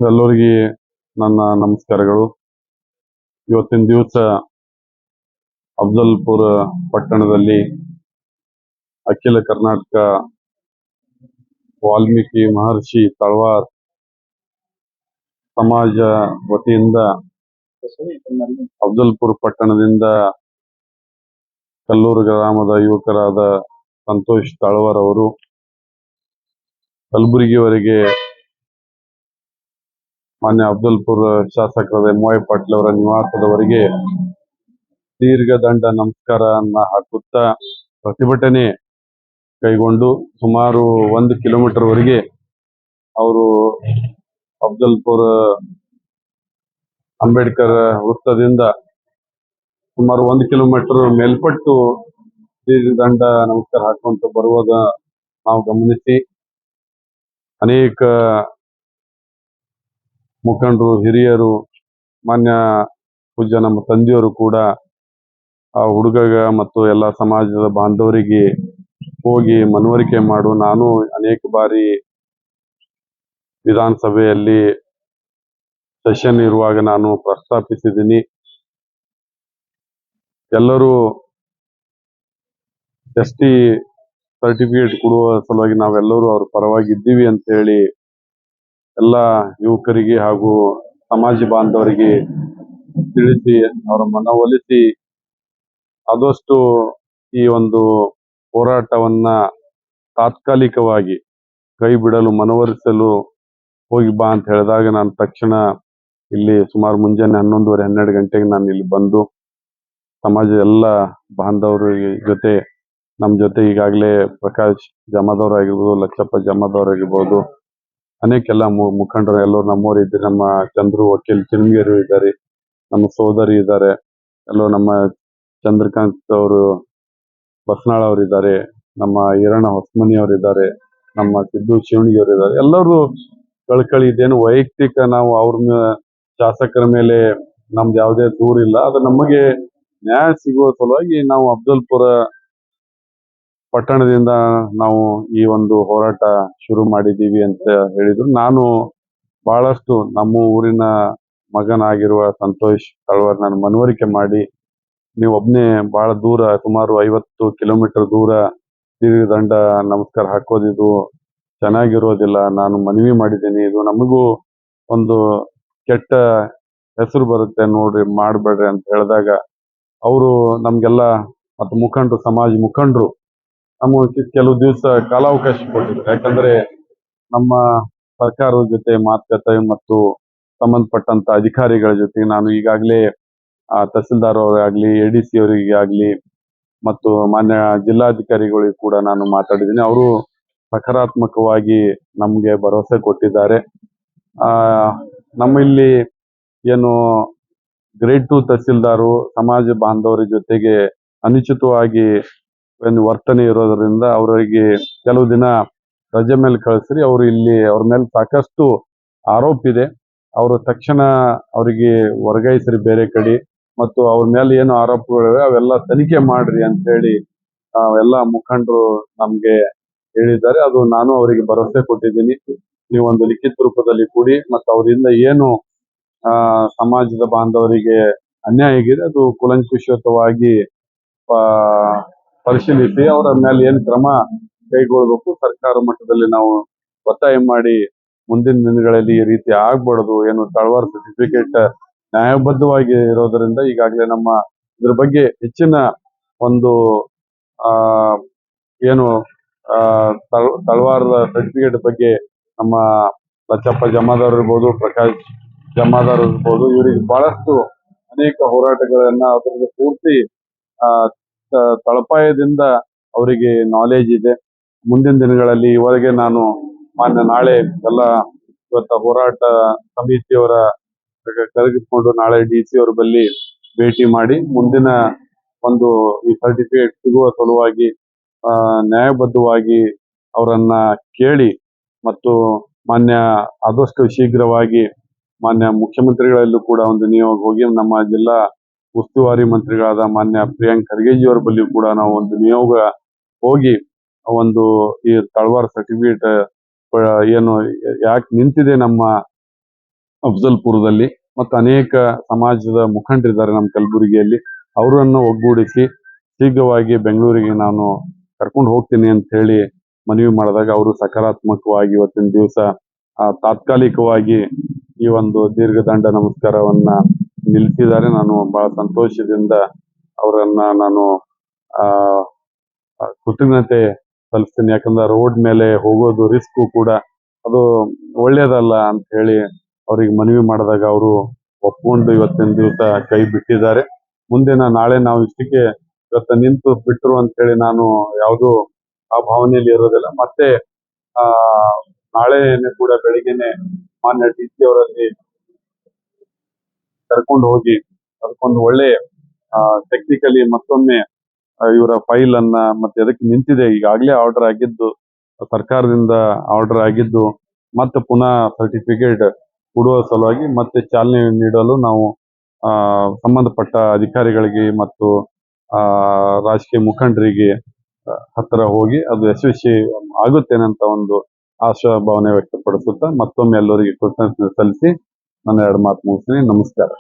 ಎಲ್ಲರಿಗೆ ನನ್ನ ನಮಸ್ಕಾರಗಳು. ಇವತ್ತಿನ ದಿವಸ ಅಫಜಲ್ಪುರ ಪಟ್ಟಣದಲ್ಲಿ ಅಖಿಲ ಕರ್ನಾಟಕ ವಾಲ್ಮೀಕಿ ಮಹರ್ಷಿ ತಳವಾರ್ ಸಮಾಜ ವತಿಯಿಂದ ಅಫಜಲ್ಪುರ ಪಟ್ಟಣದಿಂದ ಕಲ್ಲೂರು ಗ್ರಾಮದ ಯುವಕರಾದ ಸಂತೋಷ್ ತಳವಾರ್ ಅವರು ಕಲಬುರಗಿಯವರೆಗೆ ಮಾನ್ಯ ಅಫಜಲ್ಪುರ ಶಾಸಕರಾದ ಎಂ ವೈ ಪಾಟೀಲ್ ಅವರ ನಿವಾಸದವರೆಗೆ ದೀರ್ಘದಂಡ ನಮಸ್ಕಾರನ್ನ ಹಾಕುತ್ತಾ ಪ್ರತಿಭಟನೆ ಕೈಗೊಂಡು ಸುಮಾರು 1 ಕಿಲೋಮೀಟರ್ ವರೆಗೆ ಅವರು ಅಫಜಲ್ಪುರ ಅಂಬೇಡ್ಕರ್ ವೃತ್ತದಿಂದ ಸುಮಾರು 1 ಕಿಲೋಮೀಟರ್ ಮೇಲ್ಪಟ್ಟು ದೀರ್ಘದಂಡ ನಮಸ್ಕಾರ ಹಾಕುವಂತ ಬರುವಾಗ ನಾವು ಗಮನಿಸಿ ಅನೇಕ ಮುಖಂಡರು ಹಿರಿಯರು ಮಾನ್ಯ ಪೂಜ್ಯ ನಮ್ಮ ತಂದೆಯವರು ಕೂಡ ಆ ಹುಡುಗಗ ಮತ್ತು ಎಲ್ಲ ಸಮಾಜದ ಬಾಂಧವರಿಗೆ ಹೋಗಿ ಮನವರಿಕೆ ಮಾಡು. ನಾನು ಅನೇಕ ಬಾರಿ ವಿಧಾನಸಭೆಯಲ್ಲಿ ಸೆಷನ್ ಇರುವಾಗ ನಾನು ಪ್ರಸ್ತಾಪಿಸಿದ್ದೀನಿ. ಎಲ್ಲರೂ ST ಸರ್ಟಿಫಿಕೇಟ್ ಕೊಡುವ ಸಲುವಾಗಿ ನಾವೆಲ್ಲರೂ ಅವ್ರ ಪರವಾಗಿ ಇದ್ದೀವಿ ಅಂತ ಹೇಳಿ ಎಲ್ಲ ಯುವಕರಿಗೆ ಹಾಗೂ ಸಮಾಜ ಬಾಂಧವರಿಗೆ ತಿಳಿಸಿ ಅವರ ಮನವೊಲಿಸಿ ಆದಷ್ಟು ಈ ಒಂದು ಹೋರಾಟವನ್ನ ತಾತ್ಕಾಲಿಕವಾಗಿ ಕೈ ಬಿಡಲು ಮನವೊಲಿಸಲು ಹೋಗಿ ಬಾ ಅಂತ ಹೇಳಿದಾಗ ನಾನು ತಕ್ಷಣ ಇಲ್ಲಿ ಸುಮಾರು ಮುಂಜಾನೆ 11:30 12 ಗಂಟೆಗೆ ನಾನು ಇಲ್ಲಿ ಬಂದು ಸಮಾಜ ಎಲ್ಲ ಬಾಂಧವರ ಜೊತೆ ನಮ್ಮ ಜೊತೆ ಈಗಾಗಲೇ ಪ್ರಕಾಶ್ ಜಮಾದವ್ರು ಆಗಿರ್ಬೋದು, ಲಕ್ಷಪ್ಪ ಜಮಾದವ್ರು ಆಗಿರ್ಬೋದು, ಅನೇಕ ಎಲ್ಲ ಮುಖಂಡರು ಎಲ್ಲರೂ ನಮ್ಮವರು ಇದ್ದಾರೆ. ನಮ್ಮ ಚಂದ್ರು ವಕೀಲ್ ಚಿನ್ಗೇರು ಇದ್ದಾರೆ, ನಮ್ಮ ಸೋದರಿ ಇದ್ದಾರೆ, ಎಲ್ಲೋ ನಮ್ಮ ಚಂದ್ರಕಾಂತ್ ಅವರು ಬಸ್ನಾಳ್ ಅವರು ಇದ್ದಾರೆ, ನಮ್ಮ ಈರಣ್ಣ ಹೊಸಮನಿ ಅವರು ಇದ್ದಾರೆ, ನಮ್ಮ ಸಿದ್ದು ಶಿವಣಿಗೆ ಅವರು ಇದ್ದಾರೆ. ಎಲ್ಲರೂ ಕಳ್ಕಳಿ ಇದೇನು ವೈಯಕ್ತಿಕ ನಾವು ಅವ್ರ ಶಾಸಕರ ಮೇಲೆ ನಮ್ದು ಯಾವುದೇ ದೂರ ಇಲ್ಲ. ಅದು ನಮಗೆ ನ್ಯಾಯ ಸಿಗುವ ಸಲುವಾಗಿ ನಾವು ಅಫಜಲ್ಪುರ ಪಟ್ಟಣದಿಂದ ನಾವು ಈ ಒಂದು ಹೋರಾಟ ಶುರು ಮಾಡಿದ್ದೀವಿ ಅಂತ ಹೇಳಿದ್ರು. ನಾನು ಬಹಳಷ್ಟು ನಮ್ಮ ಊರಿನ ಮಗನಾಗಿರುವ ಸಂತೋಷ್ ತಳವಾರ್ ನಾನು ಮನವರಿಕೆ ಮಾಡಿ, ನೀವು ಒಬ್ನೇ ಬಹಳ ದೂರ ಸುಮಾರು 50 ಕಿಲೋಮೀಟರ್ ದೂರ ದೀರ್ಘದಂಡ ನಮಸ್ಕಾರ ಹಾಕೋದಿದು ಚೆನ್ನಾಗಿರೋದಿಲ್ಲ, ನಾನು ಮನವಿ ಮಾಡಿದ್ದೀನಿ, ಇದು ನಮಗೂ ಒಂದು ಕೆಟ್ಟ ಹೆಸರು ಬರುತ್ತೆ ನೋಡ್ರಿ, ಮಾಡಬೇಡ್ರಿ ಅಂತ ಹೇಳಿದಾಗ ಅವರು ನಮ್ಗೆಲ್ಲ ಮತ್ತು ಮುಖಂಡರು ಸಮಾಜ ಮುಖಂಡರು ನಮಗೆ ಕೆಲವು ದಿವಸ ಕಾಲಾವಕಾಶ ಕೊಟ್ಟಿದ್ರು. ಯಾಕಂದ್ರೆ ನಮ್ಮ ಸರ್ಕಾರದ ಜೊತೆ ಮಾತುಕತೆ ಮತ್ತು ಸಂಬಂಧಪಟ್ಟಂತ ಅಧಿಕಾರಿಗಳ ಜೊತೆ ನಾನು ಈಗಾಗಲೇ ತಹಸೀಲ್ದಾರ್ ಅವರಾಗ್ಲಿ, ADC ಅವರಿಗೆ ಆಗ್ಲಿ ಮತ್ತು ಮಾನ್ಯ ಜಿಲ್ಲಾಧಿಕಾರಿಗಳಿಗೆ ಕೂಡ ನಾನು ಮಾತಾಡಿದ್ದೀನಿ. ಅವರು ಸಕಾರಾತ್ಮಕವಾಗಿ ನಮ್ಗೆ ಭರವಸೆ ಕೊಟ್ಟಿದ್ದಾರೆ. ನಮ್ಮಲ್ಲಿ ಏನು ಗ್ರೇಡ್ 2 ತಹಸೀಲ್ದಾರು ಸಮಾಜ ಬಾಂಧವರ ಜೊತೆಗೆ ಅನುಚಿತವಾಗಿ ಒಂದು ವರ್ತನೆ ಇರೋದ್ರಿಂದ ಅವರಿಗೆ ಕೆಲವು ದಿನ ರಜೆ ಮೇಲೆ ಕಳಿಸ್ರಿ. ಅವರು ಇಲ್ಲಿ ಅವ್ರ ಮೇಲೆ ಸಾಕಷ್ಟು ಆರೋಪ ಇದೆ, ಅವರು ತಕ್ಷಣ ಅವರಿಗೆ ವರ್ಗಾಯಿಸ್ರಿ ಬೇರೆ ಕಡೆ, ಮತ್ತು ಅವ್ರ ಮೇಲೆ ಏನು ಆರೋಪಗಳಿವೆ ಅವೆಲ್ಲ ತನಿಖೆ ಮಾಡ್ರಿ ಅಂತ ಹೇಳಿ ಎಲ್ಲ ಮುಖಂಡರು ನಮ್ಗೆ ಹೇಳಿದ್ದಾರೆ. ಅದು ನಾನು ಅವರಿಗೆ ಭರವಸೆ ಕೊಟ್ಟಿದ್ದೀನಿ. ನೀವು ಒಂದು ಲಿಖಿತ ರೂಪದಲ್ಲಿ ಕೊಡಿ, ಮತ್ತು ಅವರಿಂದ ಏನು ಸಮಾಜದ ಬಾಂಧವರಿಗೆ ಅನ್ಯಾಯ ಆಗಿದೆ ಅದು ಕೂಲಂಕುಷವಾಗಿ ಪರಿಶೀಲಿಸಿ ಅವರ ಮೇಲೆ ಏನು ಕ್ರಮ ಕೈಗೊಳ್ಳಬೇಕು ಸರ್ಕಾರ ಮಟ್ಟದಲ್ಲಿ ನಾವು ಒತ್ತಾಯ ಮಾಡಿ ಮುಂದಿನ ದಿನಗಳಲ್ಲಿ ಈ ರೀತಿ ಆಗ್ಬಾರ್ದು. ಏನು ತಳವಾರ್ ಸರ್ಟಿಫಿಕೇಟ್ ನ್ಯಾಯಬದ್ಧವಾಗಿ ಇರೋದ್ರಿಂದ ಈಗಾಗಲೇ ನಮ್ಮ ಇದ್ರ ಬಗ್ಗೆ ಹೆಚ್ಚಿನ ಒಂದು ಏನು ತಳವಾರ್ ಸರ್ಟಿಫಿಕೇಟ್ ಬಗ್ಗೆ ನಮ್ಮ ಲಕ್ಷಪ್ಪ ಜಮಾದಾರ್ ಇರ್ಬೋದು, ಪ್ರಕಾಶ್ ಜಮಾದಾರ್ ಇರ್ಬೋದು, ಇವರಿಗೆ ಬಹಳಷ್ಟು ಅನೇಕ ಹೋರಾಟಗಳನ್ನ ಅದರ ಪೂರ್ತಿ ತಳಪಾಯದಿಂದ ಅವರಿಗೆ ನಾಲೆಜ್ ಇದೆ. ಮುಂದಿನ ದಿನಗಳಲ್ಲಿ ಇವರೆಗೆ ನಾನು ನಾಳೆ ಎಲ್ಲ ಇವತ್ತ ಹೋರಾಟ ಸಮಿತಿಯವರ ಕರೆಗಿಸ್ಕೊಂಡು ನಾಳೆ DC ಅವರ ಬಳಿ ಭೇಟಿ ಮಾಡಿ ಮುಂದಿನ ಒಂದು ಈ ಸರ್ಟಿಫಿಕೇಟ್ ಸಿಗುವ ಸಲುವಾಗಿ ನ್ಯಾಯಬದ್ಧವಾಗಿ ಅವರನ್ನ ಕೇಳಿ ಮತ್ತು ಮಾನ್ಯ ಆದಷ್ಟು ಶೀಘ್ರವಾಗಿ ಮಾನ್ಯ ಮುಖ್ಯಮಂತ್ರಿಗಳಲ್ಲೂ ಕೂಡ ಒಂದು ನಿಯೋಗ ಹೋಗಿ ನಮ್ಮ ಜಿಲ್ಲಾ ಉಸ್ತುವಾರಿ ಮಂತ್ರಿಗಳಾದ ಮಾನ್ಯ ಪ್ರಿಯಾಂಕ್ ಖರ್ಗೆಜಿ ಅವರ ಬಳಿ ಕೂಡ ನಾವು ಒಂದು ನಿಯೋಗ ಹೋಗಿ ಒಂದು ಈ ತಳವಾರ್ ಸರ್ಟಿಫಿಕೇಟ್ ಏನು ಯಾಕೆ ನಿಂತಿದೆ ನಮ್ಮ ಅಫ್ಜಲ್ಪುರದಲ್ಲಿ ಮತ್ತು ಅನೇಕ ಸಮಾಜದ ಮುಖಂಡರಿದ್ದಾರೆ ನಮ್ಮ ಕಲಬುರಗಿಯಲ್ಲಿ. ಅವರನ್ನು ಒಗ್ಗೂಡಿಸಿ ಶೀಘ್ರವಾಗಿ ಬೆಂಗಳೂರಿಗೆ ನಾನು ಕರ್ಕೊಂಡು ಹೋಗ್ತೀನಿ ಅಂತ ಹೇಳಿ ಮನವಿ ಮಾಡಿದಾಗ ಅವರು ಸಕಾರಾತ್ಮಕವಾಗಿ ಇವತ್ತಿನ ದಿವಸ ತಾತ್ಕಾಲಿಕವಾಗಿ ಈ ಒಂದು ದೀರ್ಘದಂಡ ನಮಸ್ಕಾರವನ್ನ ನಿಲ್ಲಿಸಿದ್ದಾರೆ. ನಾನು ಬಹಳ ಸಂತೋಷದಿಂದ ಅವರನ್ನ ನಾನು ಆ ಕೃತಜ್ಞತೆ ಸಲ್ಲಿಸ್ತೀನಿ. ಯಾಕಂದ್ರೆ ರೋಡ್ ಮೇಲೆ ಹೋಗೋದು ರಿಸ್ಕ್ ಕೂಡ ಅದು ಒಳ್ಳೇದಲ್ಲ ಅಂತ ಹೇಳಿ ಅವ್ರಿಗೆ ಮನವಿ ಮಾಡಿದಾಗ ಅವರು ಒಪ್ಕೊಂಡು ಇವತ್ತಿನ ದಿವಸ ಕೈ ಬಿಟ್ಟಿದ್ದಾರೆ. ನಾಳೆ ನಾವು ಇಷ್ಟಕ್ಕೆ ಇವತ್ತು ನಿಂತು ಬಿಟ್ರು ಅಂತ ಹೇಳಿ ನಾನು ಯಾವುದು ಆ ಭಾವನೆಯಲ್ಲಿ ಇರೋದಿಲ್ಲ. ಮತ್ತೆ ಆ ನಾಳೆನೆ ಕೂಡ ಬೆಳಿಗ್ಗೆನೆ ಮಾನ್ಯ ಡಿ ಸಿ ಅವರಲ್ಲಿ ಕರ್ಕೊಂಡು ಹೋಗಿ ಅದಕ್ಕೊಂದು ಒಳ್ಳೆ ಟೆಕ್ನಿಕಲಿ ಮತ್ತೊಮ್ಮೆ ಇವರ ಫೈಲ್ ಅನ್ನ ಮತ್ತೆ ಅದಕ್ಕೆ ನಿಂತಿದೆ, ಈಗಾಗಲೇ ಆರ್ಡರ್ ಆಗಿದ್ದು, ಸರ್ಕಾರದಿಂದ ಆರ್ಡರ್ ಆಗಿದ್ದು, ಮತ್ತೆ ಪುನಃ ಸರ್ಟಿಫಿಕೇಟ್ ಕೊಡುವ ಸಲುವಾಗಿ ಮತ್ತೆ ಚಾಲನೆ ನೀಡಲು ನಾವು ಸಂಬಂಧಪಟ್ಟ ಅಧಿಕಾರಿಗಳಿಗೆ ಮತ್ತು ರಾಜಕೀಯ ಮುಖಂಡರಿಗೆ ಹತ್ತಿರ ಹೋಗಿ ಅದು ಯಶಸ್ವಿ ಆಗುತ್ತೇನಂತ ಒಂದು ಆಶಾಭಾವನೆ ವ್ಯಕ್ತಪಡಿಸುತ್ತಾ ಮತ್ತೊಮ್ಮೆ ಎಲ್ಲರಿಗೆ ಕೃತಜ್ಞತೆ ಸಲ್ಲಿಸಿ ನನ್ನ 2 ಮಾತು ಮುಗಿಸ್ತೀನಿ. ನಮಸ್ಕಾರ.